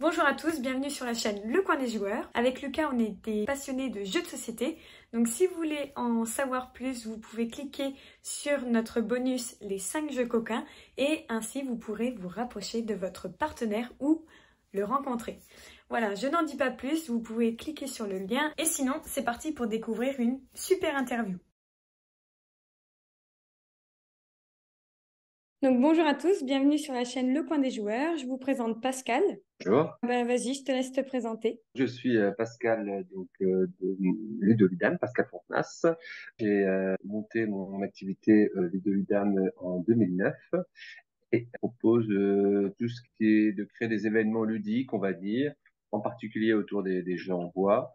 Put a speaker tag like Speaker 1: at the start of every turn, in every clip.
Speaker 1: Bonjour à tous, bienvenue sur la chaîne Le Coin des Joueurs. Avec Lucas, on est des passionnés de jeux de société. Donc si vous voulez en savoir plus, vous pouvez cliquer sur notre bonus les 5 jeux coquins et ainsi vous pourrez vous rapprocher de votre partenaire ou le rencontrer. Voilà, je n'en dis pas plus, vous pouvez cliquer sur le lien et sinon c'est parti pour découvrir une super interview. Donc bonjour à tous, bienvenue sur la chaîne Le Coin des Joueurs. Je vous présente Pascal.
Speaker 2: Bonjour,
Speaker 1: Vas-y, je te laisse te présenter.
Speaker 2: je suis Pascal de Ludolidam, Pascal Fontenas. J'ai monté mon activité Ludolidam en 2009 et propose tout ce qui est de créer des événements ludiques, on va dire, en particulier autour des jeux en bois,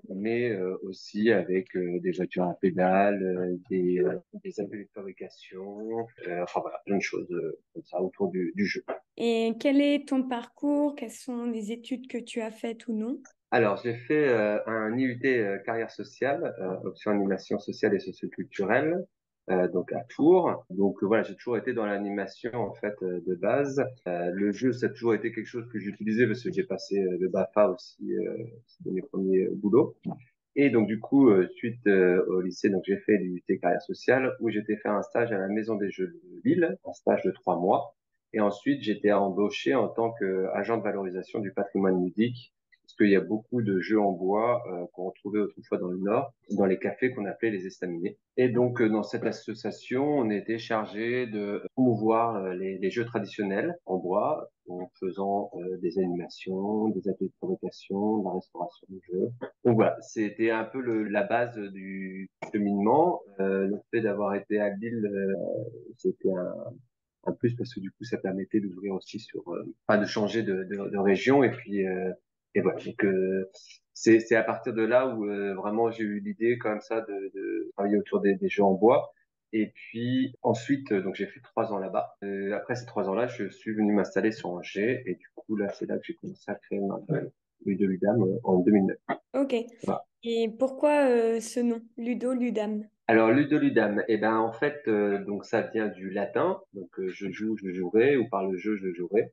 Speaker 2: mais aussi avec des voitures à pédales, des ateliers de fabrication, enfin voilà, plein de choses comme ça autour du jeu.
Speaker 1: Et quel est ton parcours? Quelles sont les études que tu as faites ou non?
Speaker 2: Alors, j'ai fait un IUT carrière sociale, option animation sociale et socioculturelle, donc à Tours. Donc voilà, j'ai toujours été dans l'animation en fait de base. Le jeu, ça a toujours été quelque chose que j'utilisais parce que j'ai passé le BAFA aussi, c'était mes premiers boulots. Et donc du coup, suite au lycée, donc j'ai fait l'IUT carrière sociale où j'étais faire un stage à la Maison des Jeux de Lille, un stage de 3 mois. Et ensuite, j'étais embauché en tant qu'agent de valorisation du patrimoine ludique parce qu'il y a beaucoup de jeux en bois qu'on retrouvait autrefois dans le Nord, dans les cafés qu'on appelait les estaminets. Et donc, dans cette association, on était chargé de promouvoir les jeux traditionnels en bois en faisant des animations, des ateliers de fabrication, de la restauration de jeux. Donc voilà, c'était un peu la base du cheminement. Le fait d'avoir été à Lille, c'était un plus parce que du coup, ça permettait d'ouvrir aussi sur, enfin, de changer de région. Et voilà. Donc, c'est à partir de là où vraiment j'ai eu l'idée comme ça de travailler autour des jeux en bois. Et puis ensuite, donc j'ai fait 3 ans là-bas. Après ces 3 ans-là, je suis venu m'installer sur Angers. Et du coup, là, c'est là que j'ai commencé à créer ma de l'UDAM en 2009.
Speaker 1: Ok.
Speaker 2: Voilà.
Speaker 1: Et pourquoi ce nom, Ludo, Ludam?
Speaker 2: Alors, ludoludam, eh ben, en fait, donc ça vient du latin, donc je joue, je jouerai, ou par le jeu, je jouerai.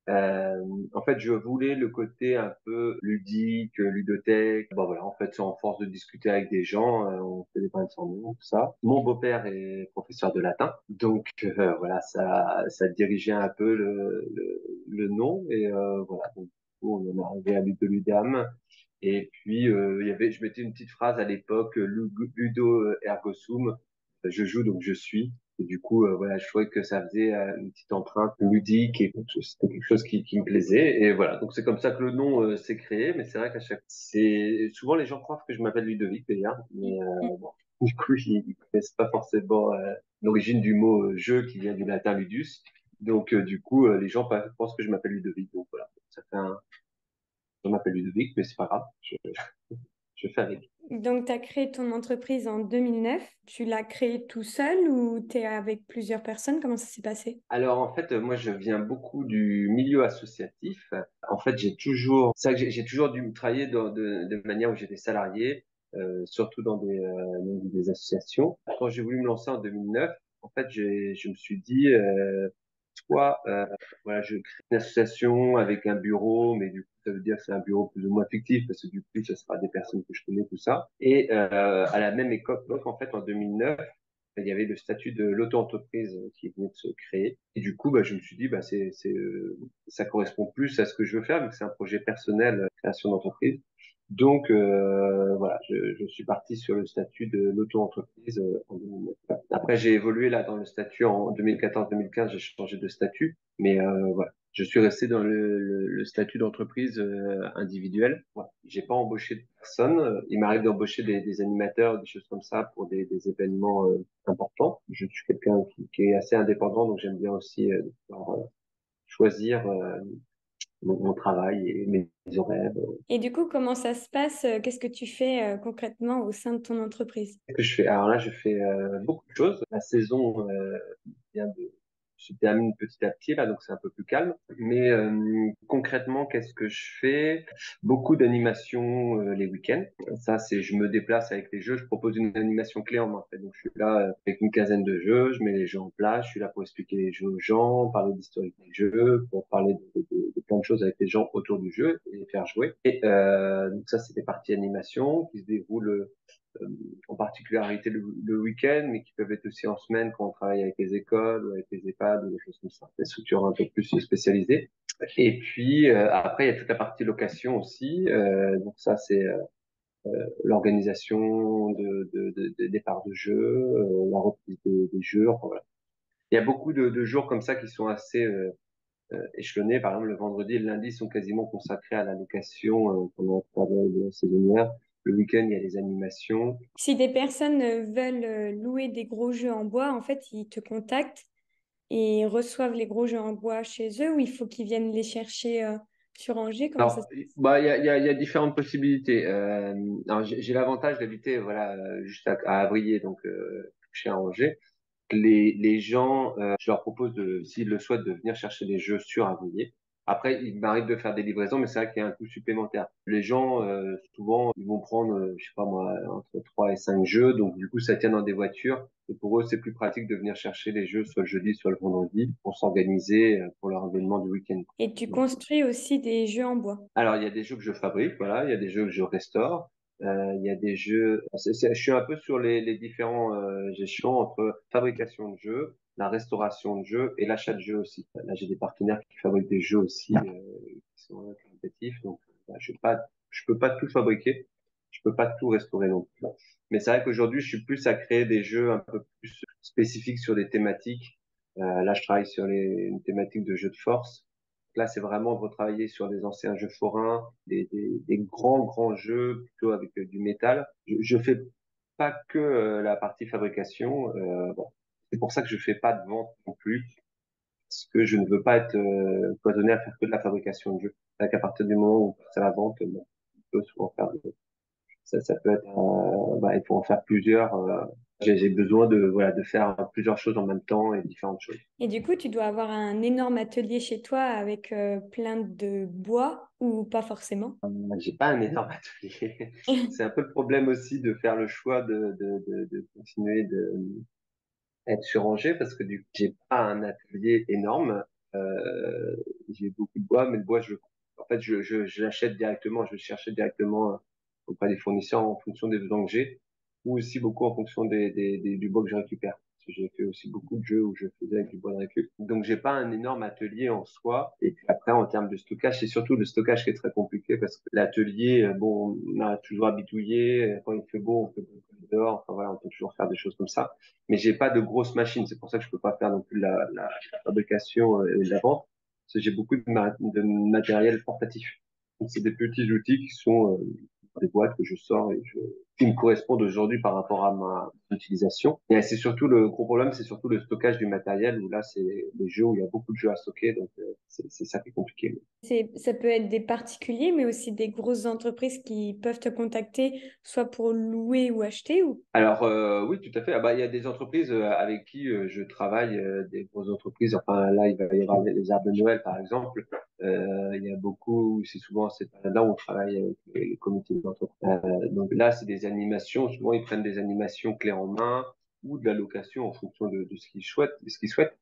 Speaker 2: Euh, En fait, je voulais le côté un peu ludique, ludothèque. Bon, voilà, en fait, c'est en force de discuter avec des gens, on fait des brainstorming, tout ça. Mon beau-père est professeur de latin, donc voilà, ça dirigeait un peu le nom, et voilà, donc, du coup, on en est arrivé à ludoludam. Et puis, je mettais une petite phrase à l'époque, Ludo ergo sum, je joue donc je suis. Et du coup, voilà, je trouvais que ça faisait une petite empreinte ludique et c'était quelque chose qui me plaisait. Et voilà, donc c'est comme ça que le nom s'est créé. Mais c'est vrai qu'à chaque, c'est souvent les gens croient que je m'appelle Ludovic d'ailleurs, mais bon, du coup, ils connaissent pas forcément l'origine du mot jeu qui vient du latin ludus. Donc, du coup, les gens pensent que je m'appelle Ludovic. Donc voilà, ça fait je m'appelle Ludovic, mais c'est pas grave, je fais avec.
Speaker 1: Donc, tu as créé ton entreprise en 2009. Tu l'as créée tout seul ou tu es avec plusieurs personnes? Comment ça s'est passé?
Speaker 2: Alors en fait, moi je viens beaucoup du milieu associatif. En fait, c'est vrai que j'ai toujours dû travailler de manière où j'étais salarié, surtout dans des associations. Quand j'ai voulu me lancer en 2009, en fait, je me suis dit, soit voilà, je crée une association avec un bureau, mais du coup ça veut dire que c'est un bureau plus ou moins fictif parce que du coup, ça sera des personnes que je connais, tout ça. Et à la même époque, en fait, en 2009 il y avait le statut de l'auto-entreprise qui venait de se créer. Et du coup, bah, je me suis dit, bah, ça correspond plus à ce que je veux faire, vu que c'est un projet personnel, création d'entreprise. Donc, voilà, je suis parti sur le statut de l'auto-entreprise en 2009. Après, j'ai évolué là dans le statut en 2014-2015, j'ai changé de statut, mais voilà, je suis resté dans le statut d'entreprise individuelle. Voilà. J'ai pas embauché de personne. Il m'arrive d'embaucher des animateurs, des choses comme ça pour des événements important. Je suis quelqu'un qui est assez indépendant, donc j'aime bien aussi pouvoir choisir mon travail et mes horaires.
Speaker 1: Et du coup, comment ça se passe? Qu'est-ce que tu fais concrètement au sein de ton entreprise?
Speaker 2: Ce que je fais, alors là, je fais beaucoup de choses. La saison vient de se termine petit à petit là, donc c'est un peu plus calme. Mais concrètement, qu'est-ce que je fais? Beaucoup d'animations les week-ends. Ça, c'est je me déplace avec les jeux. Je propose une animation clé en main. En fait. Donc je suis là avec une quinzaine de jeux. Je mets les jeux en place. Je suis là pour expliquer les jeux aux gens, parler d'historique des jeux, pour parler de plein de choses avec les gens autour du jeu et les faire jouer. Et donc ça, c'est des parties animation qui se déroulent euh, en particularité le week-end, mais qui peuvent être aussi en semaine quand on travaille avec les écoles ou avec les EHPAD ou des choses comme ça, des structures un peu plus spécialisées. Et puis après, il y a toute la partie location aussi. Donc ça, c'est l'organisation des parts de jeu, la reprise des jeux. Enfin, voilà. Il y a beaucoup de jours comme ça qui sont assez échelonnés. Par exemple, le vendredi et le lundi sont quasiment consacrés à la location pendant la période saisonnière. Le week-end, il y a les animations.
Speaker 1: Si des personnes veulent louer des gros jeux en bois, en fait, ils te contactent et reçoivent les gros jeux en bois chez eux ou il faut qu'ils viennent les chercher sur Angers? Comment ça se
Speaker 2: Alors,
Speaker 1: passe?
Speaker 2: bah, il y a différentes possibilités. Alors, j'ai l'avantage d'habiter, voilà, juste à Avrier, donc chez Angers. Les gens, je leur propose de, s'ils le souhaitent, de venir chercher des jeux sur Avrier. Après, il m'arrive de faire des livraisons, mais c'est vrai qu'il y a un coût supplémentaire. Les gens, souvent, ils vont prendre, je sais pas moi, entre 3 et 5 jeux, donc du coup, ça tient dans des voitures. Et pour eux, c'est plus pratique de venir chercher les jeux soit le jeudi, soit le vendredi, pour s'organiser pour leur événement du week-end.
Speaker 1: Et tu construis aussi des jeux en bois.
Speaker 2: Alors, il y a des jeux que je fabrique, voilà, il y a des jeux que je restaure, il y a des jeux. Je suis un peu sur les différents gestions entre fabrication de jeux, la restauration de jeux et l'achat de jeux aussi. Là, j'ai des partenaires qui fabriquent des jeux aussi qui sont qualitatifs, donc je peux pas tout fabriquer, je peux pas tout restaurer non plus. Mais c'est vrai qu'aujourd'hui, je suis plus à créer des jeux un peu plus spécifiques sur des thématiques. Là, je travaille sur une thématique de jeux de force. Là, c'est vraiment de retravailler sur des anciens jeux forains, des grands, grands jeux plutôt avec du métal. Je fais pas que la partie fabrication. Bon. C'est pour ça que je fais pas de vente non plus, parce que je ne veux pas être cloisonné à faire que de la fabrication de jeux. C'est qu'à partir du moment où on passe à la vente, bon, on peut souvent faire ça peut être, il faut en faire plusieurs. J'ai besoin de, voilà, de faire plusieurs choses en même temps et différentes choses.
Speaker 1: Et du coup, tu dois avoir un énorme atelier chez toi avec plein de bois ou pas forcément.
Speaker 2: J'ai pas un énorme atelier. C'est un peu le problème aussi de faire le choix de continuer de être sur Angers parce que du coup, j'ai pas un atelier énorme. Euh, j'ai beaucoup de bois, mais le bois, en fait, je l'achète directement, je vais chercher directement auprès des fournisseurs en fonction des besoins que j'ai ou aussi beaucoup en fonction du bois que je récupère. Parce que j'ai fait aussi beaucoup de jeux où je faisais avec du bois de récup. Donc, j'ai pas un énorme atelier en soi. Et puis après, en termes de stockage, c'est surtout le stockage qui est très compliqué parce que l'atelier, bon, on a toujours habitouillé. Quand il fait beau, on peut dehors. Enfin voilà, on peut toujours faire des choses comme ça. Mais j'ai pas de grosses machines. C'est pour ça que je peux pas faire non plus la fabrication et la vente. Parce que j'ai beaucoup de matériel portatif. Donc, c'est des petits outils qui sont des boîtes que je sors qui me correspondent aujourd'hui par rapport à ma utilisation. Et c'est surtout le gros problème, c'est surtout le stockage du matériel où là, c'est les jeux où il y a beaucoup de jeux à stocker. Donc, c'est ça qui est compliqué.
Speaker 1: Ça peut être des particuliers, mais aussi des grosses entreprises qui peuvent te contacter, soit pour louer ou acheter, ou
Speaker 2: Alors oui, tout à fait. Ah bah, il y a des entreprises avec qui je travaille, des grosses entreprises. Enfin là, il va y avoir les arbres de Noël, par exemple. Il y a beaucoup, c'est souvent cette période-là où on travaille avec les comités d'entreprise. Donc là, c'est des animations. Souvent, ils prennent des animations clés en main ou de la location en fonction de ce qu'ils souhaitent, de ce qu'ils souhaitent.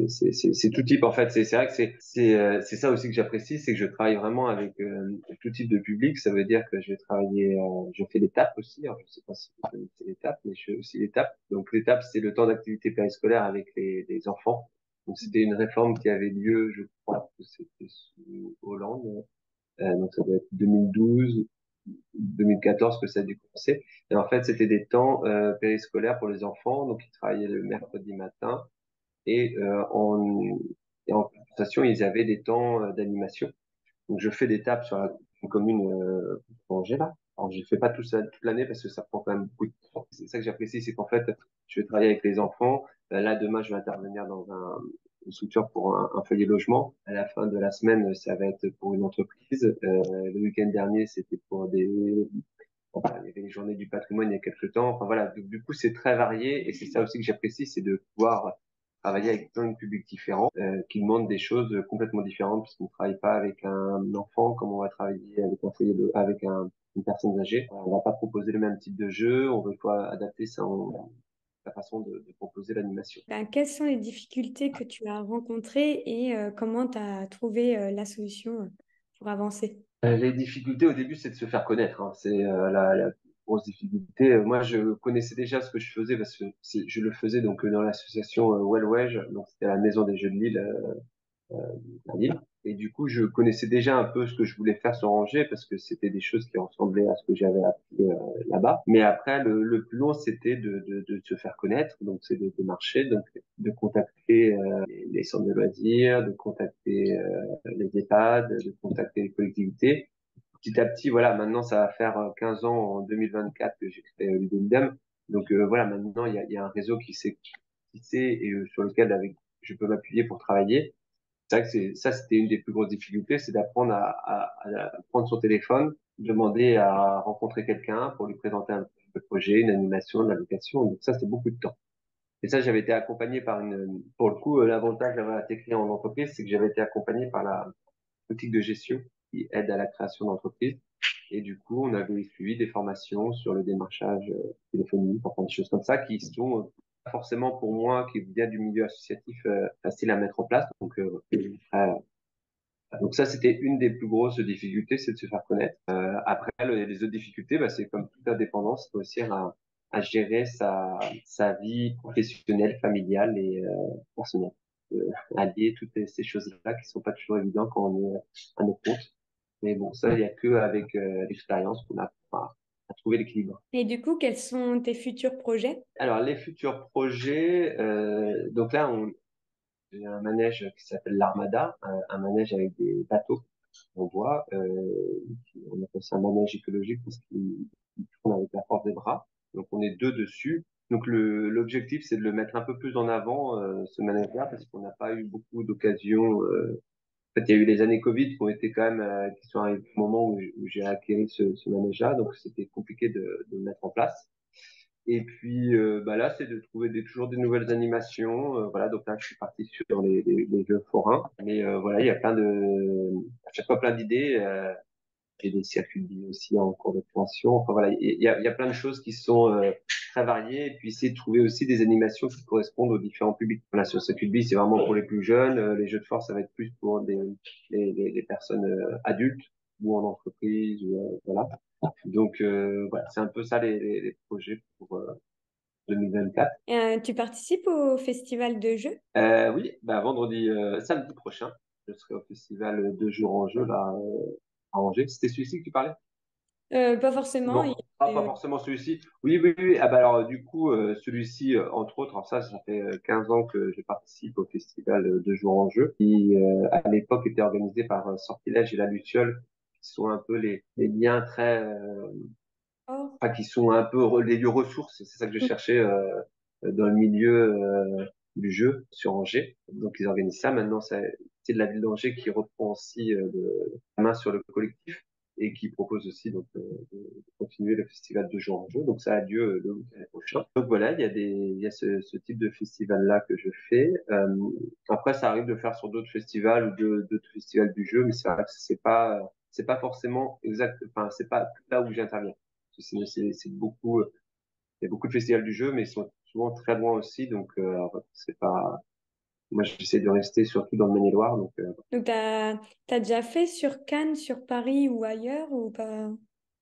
Speaker 2: C'est tout type en fait. C'est vrai que c'est ça aussi que j'apprécie, c'est que je travaille vraiment avec tout type de public. Ça veut dire que je vais travailler, je fais des tapes aussi. Alors, je sais pas si vous connaissez les tapes, mais je fais aussi les tapes. Donc les tapes, c'est le temps d'activité périscolaire avec les enfants. Donc c'était une réforme qui avait lieu, je crois que c'était sous Hollande. Donc ça doit être 2012, 2014 que ça a dû commencer. Et en fait, c'était des temps périscolaires pour les enfants. Donc ils travaillaient le mercredi matin et en compensation, ils avaient des temps d'animation. Donc, je fais des tapes sur une commune Angers, là. Alors, je ne fais pas tout ça toute l'année parce que ça prend quand même beaucoup de temps. C'est ça que j'apprécie, c'est qu'en fait, je vais travailler avec les enfants. Là, demain, je vais intervenir dans une structure pour un foyer logement. À la fin de la semaine, ça va être pour une entreprise. Le week-end dernier, c'était pour enfin, il y avait les journées du patrimoine il y a quelques temps. Enfin voilà, du coup, c'est très varié et c'est ça aussi que j'apprécie, c'est de pouvoir travailler avec plein de publics différents qui demandent des choses complètement différentes puisqu'on ne travaille pas avec un enfant comme on va travailler avec un foyer avec une personne âgée. On va pas proposer le même type de jeu, on va il faut adapter sa façon de proposer l'animation.
Speaker 1: Ben, quelles sont les difficultés que tu as rencontrées et comment tu as trouvé la solution pour avancer?
Speaker 2: Les difficultés au début, c'est de se faire connaître, hein. C'est la grosse difficulté. Moi, je connaissais déjà ce que je faisais parce que je le faisais donc dans l'association Wellwedge, donc c'était la maison des jeux de Lille à Lille. Et du coup, je connaissais déjà un peu ce que je voulais faire sur Angers parce que c'était des choses qui ressemblaient à ce que j'avais appris là-bas. Mais après, le plus long, c'était de se faire connaître. Donc, c'est de marcher, donc de contacter les centres de loisirs, de contacter les EHPAD, de contacter les collectivités. Petit à petit, voilà, maintenant, ça va faire 15 ans en 2024 que j'ai créé Ludolidem. Donc, voilà, maintenant, il y a un réseau qui sait et sur lequel avec, je peux m'appuyer pour travailler. C'est vrai que ça, c'était une des plus grosses difficultés, c'est d'apprendre à prendre son téléphone, demander à rencontrer quelqu'un pour lui présenter un projet, une animation, une application. Donc ça, c'est beaucoup de temps. Et ça, j'avais été accompagné pour le coup, l'avantage d'avoir été créé en entreprise, c'est que j'avais été accompagné par la boutique de gestion qui aide à la création d'entreprise. Et du coup, on avait suivi des formations sur le démarchage téléphonique, enfin des choses comme ça qui sont pas forcément pour moi, qui vient du milieu associatif, facile à mettre en place. Donc ça, c'était une des plus grosses difficultés, c'est de se faire connaître. Après, les autres difficultés, bah, c'est comme toute indépendance, c'est réussir à gérer sa vie professionnelle, familiale et personnelle. Allier toutes ces choses-là qui sont pas toujours évidentes quand on est à notre compte. Mais bon, ça, il y a que avec l'expérience qu'on a à trouver l'équilibre.
Speaker 1: Et du coup, quels sont tes futurs projets?
Speaker 2: Alors, les futurs projets, donc là, j'ai un manège qui s'appelle l'Armada, un manège avec des bateaux en bois. On appelle ça un manège écologique parce qu'il tourne avec la force des bras. Donc on est deux dessus. Donc l'objectif c'est de le mettre un peu plus en avant ce manège-là parce qu'on n'a pas eu beaucoup d'occasions. En fait, il y a eu les années Covid qui ont été quand même qui sont arrivées au moment où j'ai acquis ce manège-là, donc c'était compliqué de le mettre en place. Et puis bah là, c'est de trouver toujours des nouvelles animations. Voilà, donc là, je suis parti sur les jeux forains. Mais voilà, il y a à chaque fois plein d'idées. J'ai des circuits de vie aussi en cours de création. Enfin voilà, il y a plein de choses qui sont très variées. Et puis essayer de trouver aussi des animations qui correspondent aux différents publics. Voilà, sur circuit de vie, c'est vraiment pour les plus jeunes. Les jeux de force, ça va être plus pour les personnes adultes ou en entreprise. Voilà. Donc voilà, c'est un peu ça les projets pour 2024.
Speaker 1: Tu participes au festival de jeux?
Speaker 2: Oui, bah, samedi prochain, je serai au festival de jours en jeu là à Angers. C'était celui-ci que tu parlais?
Speaker 1: Pas forcément.
Speaker 2: Non, pas forcément celui-ci. Oui, oui, oui. Ah bah alors du coup, celui-ci, entre autres, alors ça fait 15 ans que je participe au festival de jours en jeu, qui à l'époque était organisé par Sortilège et La Luciole, qui sont un peu les liens très
Speaker 1: Oh.
Speaker 2: enfin, qui sont un peu les lieux ressources, c'est ça que je cherchais dans le milieu du jeu sur Angers. Donc ils organisent ça. Maintenant, c'est de la ville d'Angers qui reprend aussi la main sur le collectif et qui propose aussi donc de continuer le festival de jour en jeu. Donc ça a lieu le week-end prochain. Donc voilà, il y a ce type de festival-là que je fais. Après, ça arrive de faire sur d'autres festivals ou d'autres festivals du jeu, mais c'est vrai que c'est pas forcément exact. Enfin, c'est pas là où j'interviens. C'est beaucoup, il y a beaucoup de festivals du jeu, mais ils sont souvent très loin aussi. Donc, c'est pas, moi, j'essaie de rester surtout dans le Maine-et-Loire. Donc,
Speaker 1: Donc, t'as déjà fait sur Cannes, sur Paris ou ailleurs ou pas?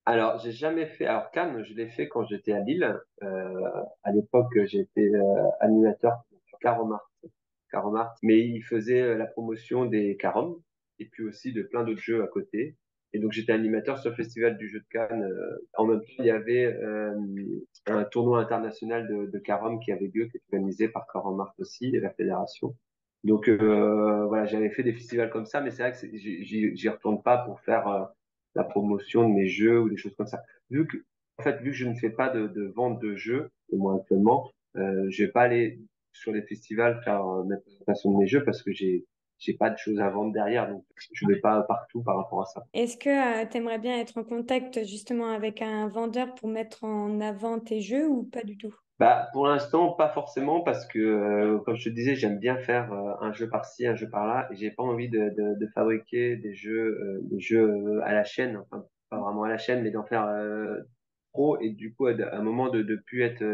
Speaker 2: alors, j'ai jamais fait, alors Cannes, je l'ai fait quand j'étais à Lille. À l'époque, j'étais animateur sur Caromart, mais il faisait la promotion des Caroms et puis aussi de plein d'autres jeux à côté. Et donc j'étais animateur sur le festival du jeu de Cannes. En même temps, il y avait un tournoi international de Carom qui avait lieu, qui était organisé par Caromart aussi et la fédération. Donc voilà, j'avais fait des festivals comme ça, mais c'est vrai que j'y retourne pas pour faire la promotion de mes jeux ou des choses comme ça. En fait, vu que je ne fais pas de vente de jeux, et moi actuellement, je vais pas aller sur les festivals faire la présentation de mes jeux parce que j'ai pas de choses à vendre derrière, donc je vais pas partout par rapport à ça.
Speaker 1: Est-ce que tu aimerais bien être en contact justement avec un vendeur pour mettre en avant tes jeux ou pas du tout?
Speaker 2: Bah, pour l'instant, pas forcément parce que, comme je te disais, j'aime bien faire un jeu par-ci, un jeu par-là, et j'ai pas envie de fabriquer des jeux à la chaîne, enfin pas vraiment à la chaîne, mais d'en faire trop, et du coup, à un moment de plus être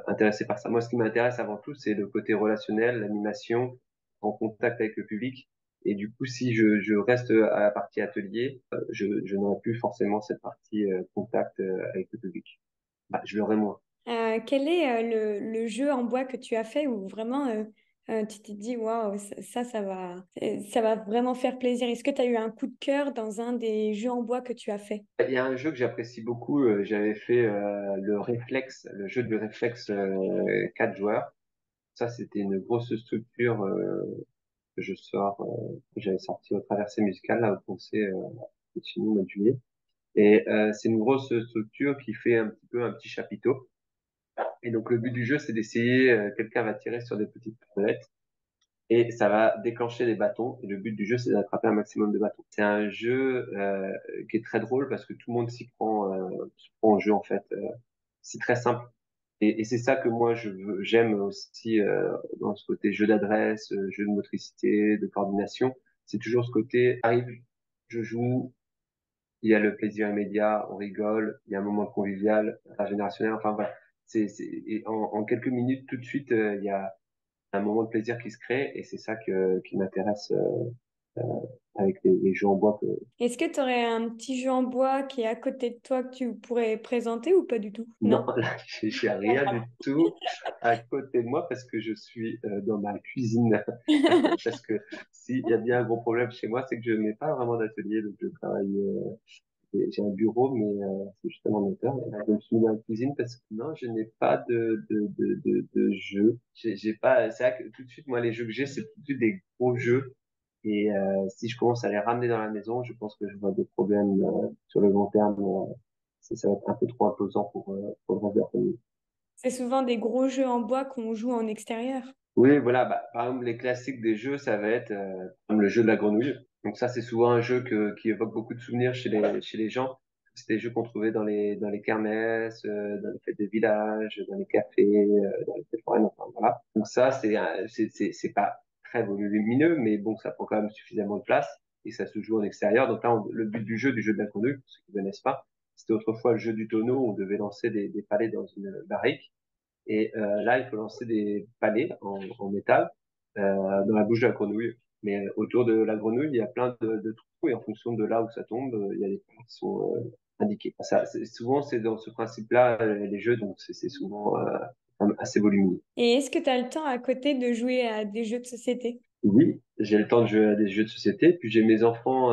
Speaker 2: intéressé par ça. Moi, ce qui m'intéresse avant tout, c'est le côté relationnel, l'animation, en contact avec le public. Et du coup, si je reste à la partie atelier, je n'aurai plus forcément cette partie contact avec le public. Bah, je l'aurai moins.
Speaker 1: Quel est le jeu en bois que tu as fait où vraiment tu t'es dit, waouh, ça va vraiment faire plaisir. Est-ce que tu as eu un coup de cœur dans un des jeux en bois que tu as fait?
Speaker 2: Il y a un jeu que j'apprécie beaucoup. J'avais fait le réflexe, le jeu de réflexe 4 joueurs. Ça, c'était une grosse structure que que j'avais sorti au Traversée musicale là au concert chez nous au mois de juillet. Et c'est une grosse structure qui fait un petit peu un petit chapiteau. Et donc le but du jeu, c'est d'essayer. Quelqu'un va tirer sur des petites planètes et ça va déclencher des bâtons. Et le but du jeu, c'est d'attraper un maximum de bâtons. C'est un jeu qui est très drôle parce que tout le monde s'y prend au jeu en fait. C'est très simple. Et c'est ça que moi j'aime aussi dans ce côté jeu d'adresse, jeu de motricité, de coordination. C'est toujours ce côté arrive, je joue, il y a le plaisir immédiat, on rigole, il y a un moment convivial, intergénérationnel. Enfin voilà, et en quelques minutes tout de suite il y a un moment de plaisir qui se crée et c'est ça qui m'intéresse avec les jeux en bois que
Speaker 1: Est-ce que tu aurais un petit jeu en bois qui est à côté de toi que tu pourrais présenter ou pas du tout?
Speaker 2: non,
Speaker 1: Non.
Speaker 2: là, j'ai rien du tout à côté de moi parce que je suis dans ma cuisine. Parce que s'il y a bien un gros problème chez moi, c'est que je n'ai pas vraiment d'atelier. Donc, je travaille, j'ai un bureau, mais c'est juste un ordinateur. Et là, je me suis mis dans la cuisine parce que non, je n'ai pas de jeu. J'ai pas, c'est vrai que tout de suite, moi, les jeux que j'ai, c'est tout de suite des gros jeux. Et si je commence à les ramener dans la maison, je pense que je vois des problèmes sur le long terme. Ça va être un peu trop imposant pour le reste de la famille.
Speaker 1: C'est souvent des gros jeux en bois qu'on joue en extérieur.
Speaker 2: Oui, voilà. Bah, par exemple, les classiques des jeux, ça va être comme le jeu de la grenouille. Donc ça, c'est souvent un jeu qui évoque beaucoup de souvenirs chez les gens. C'est des jeux qu'on trouvait dans les kermesses, dans les fêtes de village, dans les cafés, dans les fêtes foraines, enfin voilà. Donc ça, c'est pas très volumineux, mais bon, ça prend quand même suffisamment de place et ça se joue en extérieur. Donc là, le but du jeu de la grenouille, pour ceux qui ne connaissent pas, c'était autrefois le jeu du tonneau où on devait lancer des palets dans une barrique. Et là, il faut lancer des palets en métal dans la bouche de la grenouille. Mais autour de la grenouille, il y a plein de trous et en fonction de là où ça tombe, il y a des points qui sont indiqués. Ça, souvent, c'est dans ce principe-là les jeux, donc c'est souvent quand même assez volumineux.
Speaker 1: Et est-ce que tu as le temps à côté de jouer à des jeux de société?
Speaker 2: Oui, j'ai le temps de jouer à des jeux de société. Puis j'ai mes enfants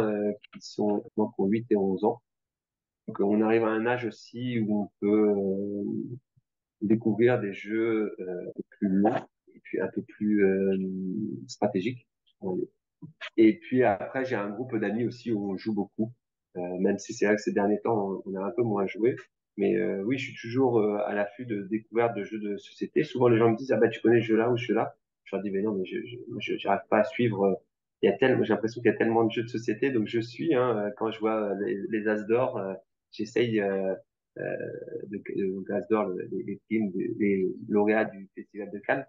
Speaker 2: qui sont donc ont 8 et 11 ans. Donc on arrive à un âge aussi où on peut découvrir des jeux plus longs et puis un peu plus stratégiques. Et puis après, j'ai un groupe d'amis aussi où on joue beaucoup, même si c'est vrai que ces derniers temps, on a un peu moins joué. Mais oui, je suis toujours à l'affût de découvertes de jeux de société. Souvent, les gens me disent, ah bah tu connais ce jeu-là ou ce jeu-là. Je leur dis, mais non, mais j'arrive pas à suivre. Il y a tellement, j'ai l'impression qu'il y a tellement de jeux de société, donc je suis. Hein, quand je vois les As d'or, j'essaye donc As d'or, les films, les lauréats du Festival de Cannes.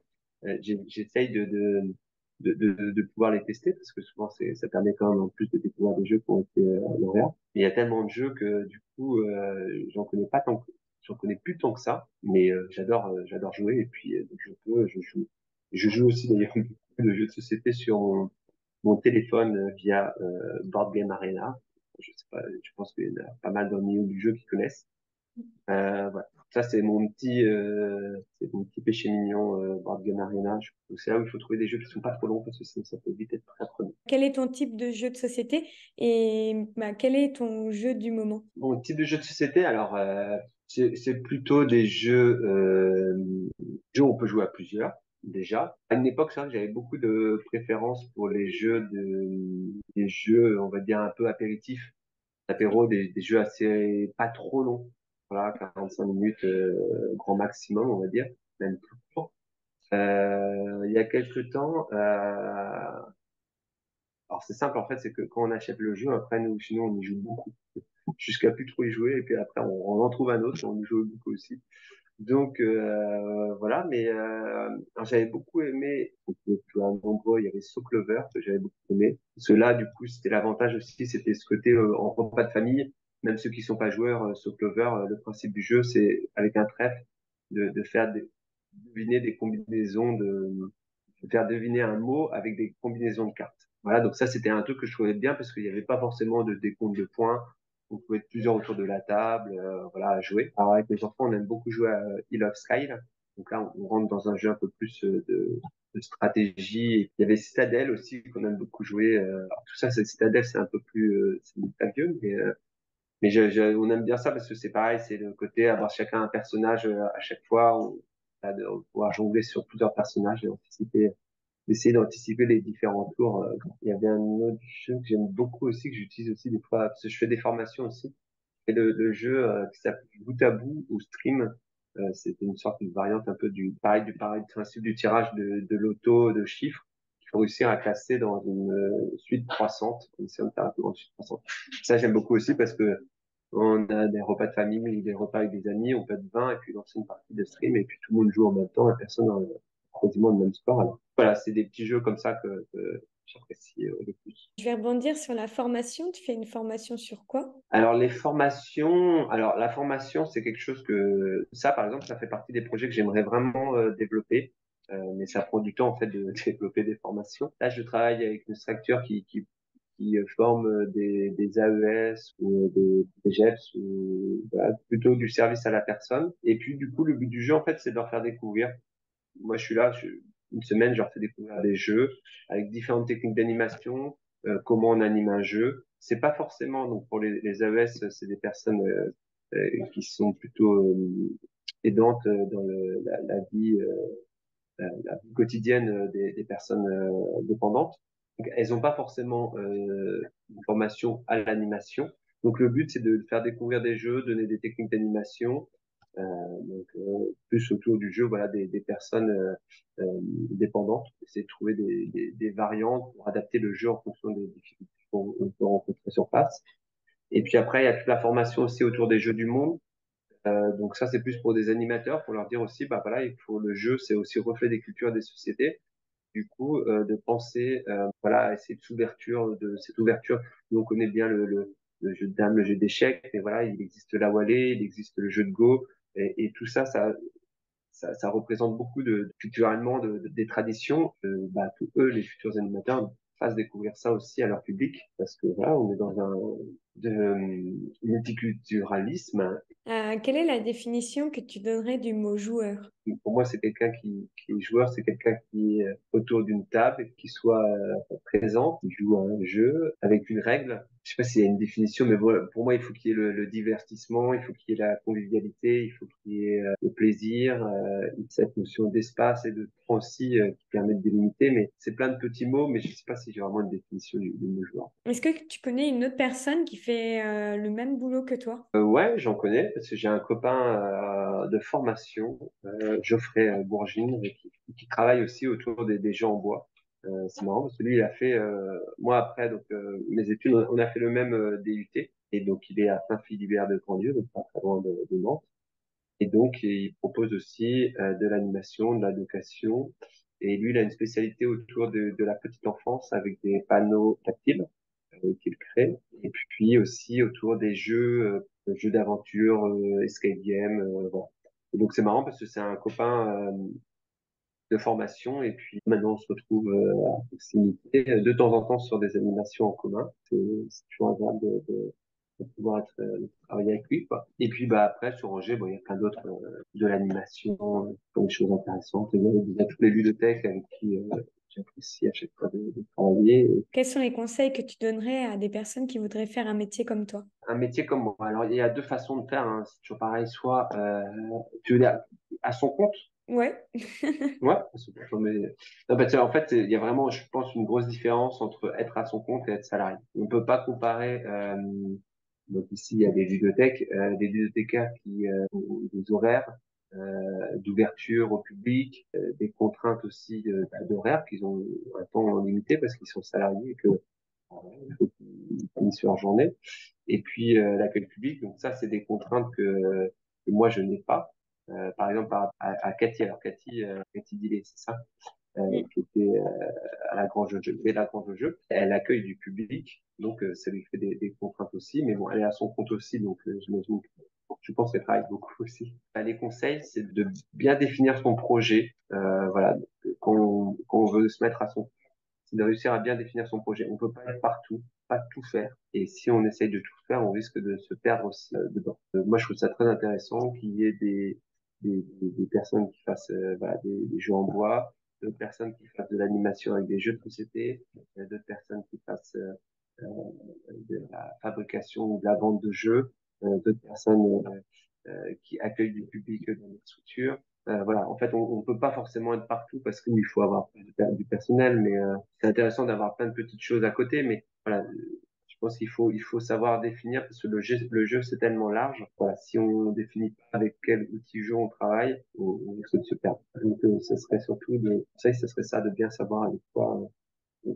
Speaker 2: J'essaye de pouvoir les tester parce que souvent ça permet quand même en plus de découvrir des jeux qui ont été lauréats. Mais il y a tellement de jeux que du coup j'en connais plus tant que ça, mais j'adore jouer et puis donc je joue. Je joue aussi d'ailleurs beaucoup de jeux de société sur mon téléphone via Board Game Arena. Je sais pas, je pense qu'il y en a pas mal dans le milieu du jeu qui connaissent. Voilà. Ça, c'est mon petit péché mignon, Board Game Arena. C'est là où il faut trouver des jeux qui sont pas trop longs parce que sinon ça peut vite être très prenant.
Speaker 1: Quel est ton type de jeu de société et bah, quel est ton jeu du moment?
Speaker 2: Bon, type de jeu de société, alors, c'est plutôt des jeux où on peut jouer à plusieurs, déjà. À une époque, c'est vrai que j'avais beaucoup de préférence pour des jeux, on va dire, un peu apéritifs, apéro, des jeux assez, pas trop longs. Voilà, 45 minutes, grand maximum, on va dire, même plus court. Il y a quelques temps, alors c'est simple en fait, c'est que quand on achète le jeu, après nous, sinon on y joue beaucoup, jusqu'à plus trop y jouer, et puis après on en trouve un autre, on y joue beaucoup aussi. Donc voilà, mais alors, j'avais beaucoup aimé, donc, tu vois, nombreux, il y avait So Clover que j'avais beaucoup aimé. Ceux-là, du coup, c'était l'avantage aussi, c'était ce côté en repas de famille, même ceux qui sont pas joueurs, So Clover, le principe du jeu, c'est avec un trèfle de faire deviner des combinaisons de faire deviner un mot avec des combinaisons de cartes. Voilà, donc ça, c'était un truc que je trouvais bien parce qu'il n'y avait pas forcément de décompte de points. On pouvait être plusieurs autour de la table, voilà, à jouer. Alors avec les enfants, on aime beaucoup jouer à Hill of Sky. Là. Donc là, on rentre dans un jeu un peu plus de stratégie. Et il y avait Citadel aussi qu'on aime beaucoup jouer. Alors tout ça, c'est Citadel, c'est un peu plus, c'est pas vieux, mais on aime bien ça parce que c'est pareil, c'est le côté avoir chacun un personnage à chaque fois, de pouvoir jongler sur plusieurs personnages et anticiper, essayer d'anticiper les différents tours. Il y avait un autre jeu que j'aime beaucoup aussi, que j'utilise aussi des fois, parce que je fais des formations aussi. Et le jeu qui s'appelle Bout à bout ou Stream, c'était une sorte de variante un peu du principe du tirage de loto, de chiffres, qu'il faut réussir à classer dans une suite croissante, une série de une suite croissante. Ça, j'aime beaucoup aussi parce que on a des repas de famille ou des repas avec des amis, on peut être 20 et puis lancer une partie de stream et puis tout le monde joue en même temps et personne n'a quasiment le même score. Alors, voilà, c'est des petits jeux comme ça que j'apprécie le plus.
Speaker 1: Je vais rebondir sur la formation. Tu fais une formation sur quoi?
Speaker 2: Alors les formations, alors la formation c'est quelque chose que ça par exemple ça fait partie des projets que j'aimerais vraiment développer, mais ça prend du temps en fait de développer des formations. Là je travaille avec une structure qui forme des AES ou des GEPS ou voilà, plutôt du service à la personne. Et puis du coup le but du jeu en fait c'est de leur faire découvrir. Moi je suis là, une semaine je leur fais découvrir des jeux avec différentes techniques d'animation, comment on anime un jeu. C'est pas forcément donc pour les AES, c'est des personnes qui sont plutôt aidantes dans la vie la vie quotidienne des personnes dépendantes. Donc, elles n'ont pas forcément une formation à l'animation. Donc le but c'est de faire découvrir des jeux, donner des techniques d'animation, plus autour du jeu, voilà, des personnes dépendantes, essayer de trouver des variantes pour adapter le jeu en fonction des difficultés qu'on peut rencontrer sur place. Et puis après, il y a toute la formation aussi autour des jeux du monde. Donc ça, c'est plus pour des animateurs, pour leur dire aussi, bah voilà, il faut le jeu, c'est aussi reflet des cultures et des sociétés. Du coup, de penser, voilà, à essayer de cette ouverture. Nous, on connaît bien le jeu de dames, le jeu d'échecs, mais voilà, il existe la Wallée, il existe le jeu de Go, et tout ça, ça représente beaucoup culturellement des traditions, bah, que eux, les futurs animateurs, fassent découvrir ça aussi à leur public, parce que voilà, on est dans un multiculturalisme.
Speaker 1: Quelle est la définition que tu donnerais du mot joueur?
Speaker 2: Pour moi, c'est quelqu'un qui est joueur, c'est quelqu'un qui est autour d'une table, qui soit présent, qui joue à un jeu avec une règle. Je sais pas s'il y a une définition, mais voilà, pour moi, il faut qu'il y ait le divertissement, il faut qu'il y ait la convivialité, il faut qu'il y ait le plaisir, cette notion d'espace et de temps aussi qui permet de délimiter. Mais c'est plein de petits mots, mais je sais pas si j'ai vraiment une définition du mot joueur.
Speaker 1: Est-ce que tu connais une autre personne qui fait le même boulot que toi?
Speaker 2: Ouais, j'en connais parce que j'ai un copain de formation, Geoffrey Bourgine, qui travaille aussi autour des jeux en bois. C'est marrant parce que lui, il a fait, moi après donc mes études, on a fait le même DUT et donc il est à Saint-Philibert de Grandlieu, donc pas très loin de Nantes. Et donc il propose aussi de l'animation, de l'éducation. Et lui, il a une spécialité autour de la petite enfance avec des panneaux tactiles qu'il crée. Et puis aussi autour des jeux d'aventure, escape game. Voilà. Et donc c'est marrant parce que c'est un copain de formation et puis maintenant on se retrouve à proximité de temps en temps sur des animations en commun. C'est toujours agréable de pouvoir travailler avec lui, quoi. Et puis bah après sur Angers, bon, il y a plein d'autres de l'animation, plein de choses intéressantes. Il y a toutes les ludothèques avec qui j'apprécie à chaque fois de travailler.
Speaker 1: Quels sont les conseils que tu donnerais à des personnes qui voudraient faire un métier comme toi?
Speaker 2: Un métier comme moi. Alors, il y a deux façons de faire, hein. C'est toujours pareil. Soit, tu veux dire, à son compte.
Speaker 1: Ouais.
Speaker 2: Ouais, à son compte. Mais... Non, parce que, en fait, il y a vraiment, je pense, une grosse différence entre être à son compte et être salarié. On ne peut pas comparer. Donc ici, il y a des bibliothécaires qui ont des horaires d'ouverture au public, des contraintes aussi d'horaire qu'ils ont un temps limité parce qu'ils sont salariés et que il faut qu'ils finissent leur journée. Et puis l'accueil public, donc ça, c'est des contraintes que moi je n'ai pas. par exemple à Cathy. Alors Cathy Dillet, c'est ça, qui était à la Grange de Jeu, et la Grange de Jeu. Elle accueille du public, donc ça lui fait des contraintes aussi, mais bon, elle est à son compte aussi, donc j'imagine que je pense qu'elle travaille beaucoup aussi. Les conseils, c'est de bien définir son projet. Voilà, quand on veut se mettre à son, c'est de réussir à bien définir son projet. On peut pas être partout, pas tout faire. Et si on essaye de tout faire, on risque de se perdre aussi dedans. Moi, je trouve ça très intéressant qu'il y ait des personnes qui fassent voilà, des jeux en bois, d'autres personnes qui fassent de l'animation avec des jeux de société, d'autres personnes qui fassent euh, de la fabrication ou de la vente de jeux, d'autres personnes qui accueillent du public dans les structures. Voilà, en fait, on peut pas forcément être partout parce qu'il faut avoir du personnel, mais c'est intéressant d'avoir plein de petites choses à côté. Mais voilà, je pense il faut savoir définir parce que le jeu c'est tellement large. Voilà, si on définit pas avec quel outil jeu on travaille, on risque de se perdre. Donc, ce serait surtout ça serait ça de bien savoir avec quoi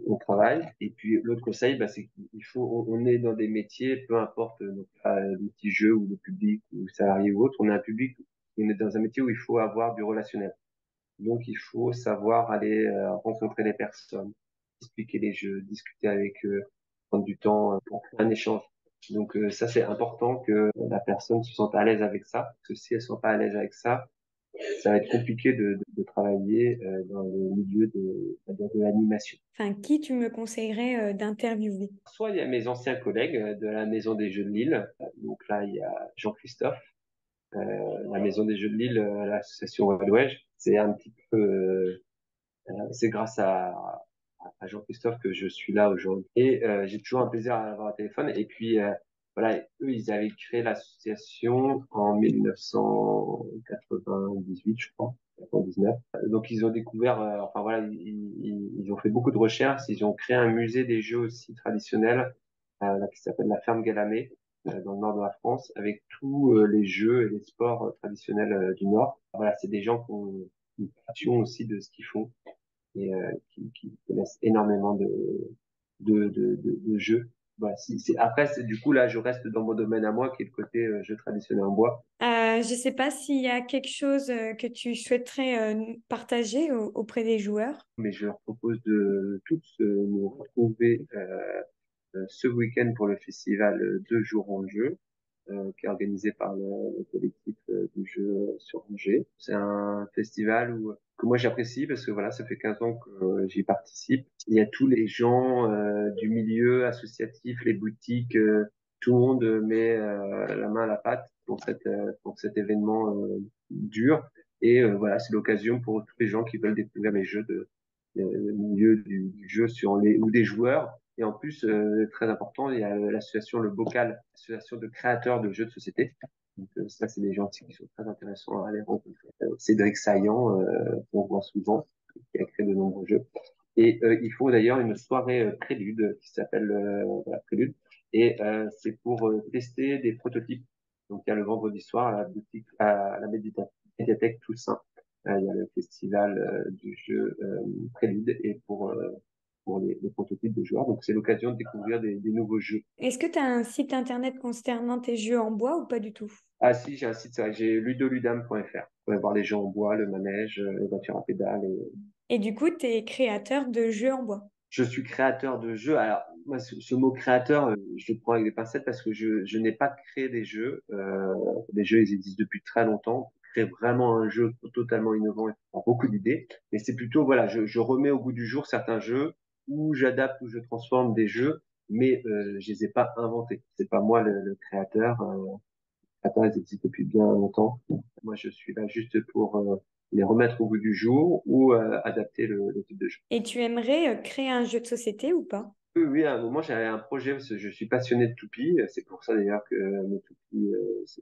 Speaker 2: on travaille. Et puis l'autre conseil, bah, c'est qu'il faut, on est dans des métiers, peu importe donc, le petit jeu ou le public ou salarié ou autre, on est un public, on est dans un métier où il faut avoir du relationnel. Donc il faut savoir aller rencontrer les personnes, expliquer les jeux, discuter avec eux, prendre du temps pour faire un échange. Donc ça c'est important que la personne se sente à l'aise avec ça, parce que si elle ne se sent pas à l'aise avec ça va être compliqué de travailler dans le milieu de l'animation.
Speaker 1: Enfin, qui tu me conseillerais d'interviewer?
Speaker 2: Soit il y a mes anciens collègues de la Maison des Jeux de Lille. Donc là, il y a Jean-Christophe, la Maison des Jeux de Lille, l'association Wadouège. C'est un petit peu, c'est grâce à Jean-Christophe que je suis là aujourd'hui. Et j'ai toujours un plaisir à avoir un téléphone. Et puis, voilà, eux, ils avaient créé l'association en 1998, je crois, 99. Donc, ils ont découvert, enfin voilà, ils ont fait beaucoup de recherches. Ils ont créé un musée des jeux aussi traditionnels, là, qui s'appelle la Ferme Galamé, dans le nord de la France, avec tous les jeux et les sports traditionnels du Nord. Voilà, c'est des gens qui ont une passion aussi de ce qu'ils font et qui connaissent énormément de jeux. Voilà, après, du coup, là, je reste dans mon domaine à moi, qui est le côté jeu traditionnel en bois.
Speaker 1: Je ne sais pas s'il y a quelque chose que tu souhaiterais partager auprès des joueurs.
Speaker 2: Mais je leur propose de tous nous retrouver ce week-end pour le festival 2 jours en jeu, qui est organisé par le collectif du jeu sur Angers. C'est un festival que moi j'apprécie parce que voilà, ça fait 15 ans que j'y participe. Il y a tous les gens du milieu associatif, les boutiques, tout le monde met la main à la pâte pour cet événement dur. Et voilà, c'est l'occasion pour tous les gens qui veulent découvrir les jeux le milieu du jeu ou des joueurs. Et en plus, très important, il y a l'association Le Bocal, association de créateurs de jeux de société. Donc, ça, c'est des gens aussi qui sont très intéressants à aller rencontrer. Cédric Saillant, qu'on voit souvent, qui a créé de nombreux jeux. Et il faut d'ailleurs une soirée prélude qui s'appelle voilà, Prélude. Et c'est pour tester des prototypes. Donc, il y a le vendredi soir à la boutique, à la médiathèque Toussaint. Il y a le festival du jeu Prélude et pour les prototypes de joueurs. Donc, c'est l'occasion de découvrir des nouveaux jeux.
Speaker 1: Est-ce que tu as un site internet concernant tes jeux en bois ou pas du tout?
Speaker 2: Ah si, j'ai un site, c'est vrai, j'ai ludoludam.fr. Vous pouvez voir les jeux en bois, le manège, les voitures à pédales.
Speaker 1: Et du coup, tu es créateur de jeux en bois.
Speaker 2: Je suis créateur de jeux. Alors, moi, ce mot créateur, je le prends avec des pincettes parce que je n'ai pas créé des jeux. Les jeux, ils existent depuis très longtemps. Créer vraiment un jeu totalement innovant, il faut avoir beaucoup d'idées. Mais c'est plutôt, voilà, je remets au goût du jour certains jeux ou j'adapte ou je transforme des jeux, mais je les ai pas inventés. C'est pas moi le créateur. Les créateurs, ils existent depuis bien longtemps. Moi, je suis là juste pour les remettre au goût du jour ou adapter le type de jeu.
Speaker 1: Et tu aimerais créer un jeu de société ou pas?
Speaker 2: Oui, oui, à un moment, j'avais un projet, parce que je suis passionné de toupies. C'est pour ça d'ailleurs que mes toupies,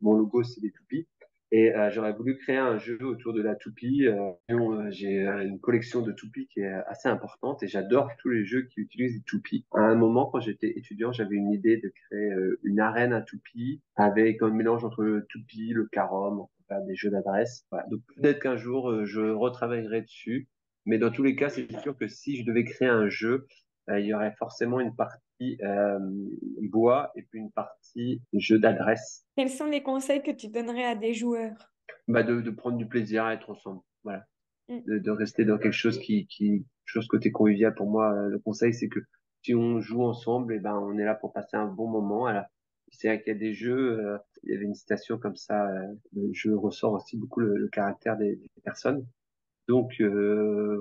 Speaker 2: mon logo, c'est des toupies. Et j'aurais voulu créer un jeu autour de la toupie. J'ai une collection de toupies qui est assez importante et j'adore tous les jeux qui utilisent des toupies. À un moment, quand j'étais étudiant, j'avais une idée de créer une arène à toupies avec un mélange entre le toupie, le carom, on peut faire des jeux d'adresse. Voilà. Donc peut-être qu'un jour, je retravaillerai dessus. Mais dans tous les cas, c'est sûr que si je devais créer un jeu, il y aurait forcément une partie bois et puis une partie jeu d'adresse.
Speaker 1: Quels sont les conseils que tu donnerais à des joueurs?
Speaker 2: Bah, de prendre du plaisir à être ensemble. Voilà.
Speaker 1: Mm.
Speaker 2: De rester dans quelque chose chose côté convivial pour moi. Le conseil, c'est que si on joue ensemble, et ben, on est là pour passer un bon moment. Alors, c'est vrai qu'il y a des jeux, il y avait une citation comme ça, le jeu ressort aussi beaucoup le caractère des personnes. Donc,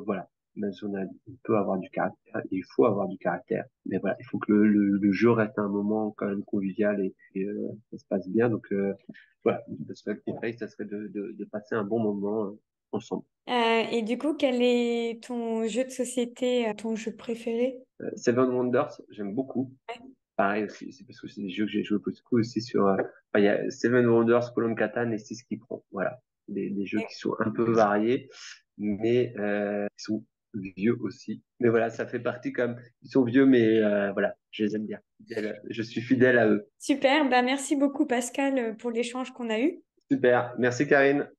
Speaker 2: voilà. Même si on peut avoir du caractère, il faut avoir du caractère. Mais voilà, il faut que le jeu reste un moment quand même convivial et ça se passe bien. Donc, voilà. Le conseil, ça serait de passer un bon moment ensemble.
Speaker 1: Et du coup, quel est ton jeu de société, ton jeu préféré?
Speaker 2: Seven Wonders, j'aime beaucoup.
Speaker 1: Ouais.
Speaker 2: Pareil aussi, c'est parce que c'est des jeux que j'ai joué beaucoup aussi sur. Enfin, il y a Seven Wonders, Colon Catan et Six qui prend. Voilà, des jeux qui sont un peu variés, mais qui sont vieux aussi. Mais voilà, ça fait partie comme ils sont vieux, mais voilà, je les aime bien. Je suis fidèle à eux.
Speaker 1: Super, bah merci beaucoup Pascal pour l'échange qu'on a eu.
Speaker 2: Super, merci Karine.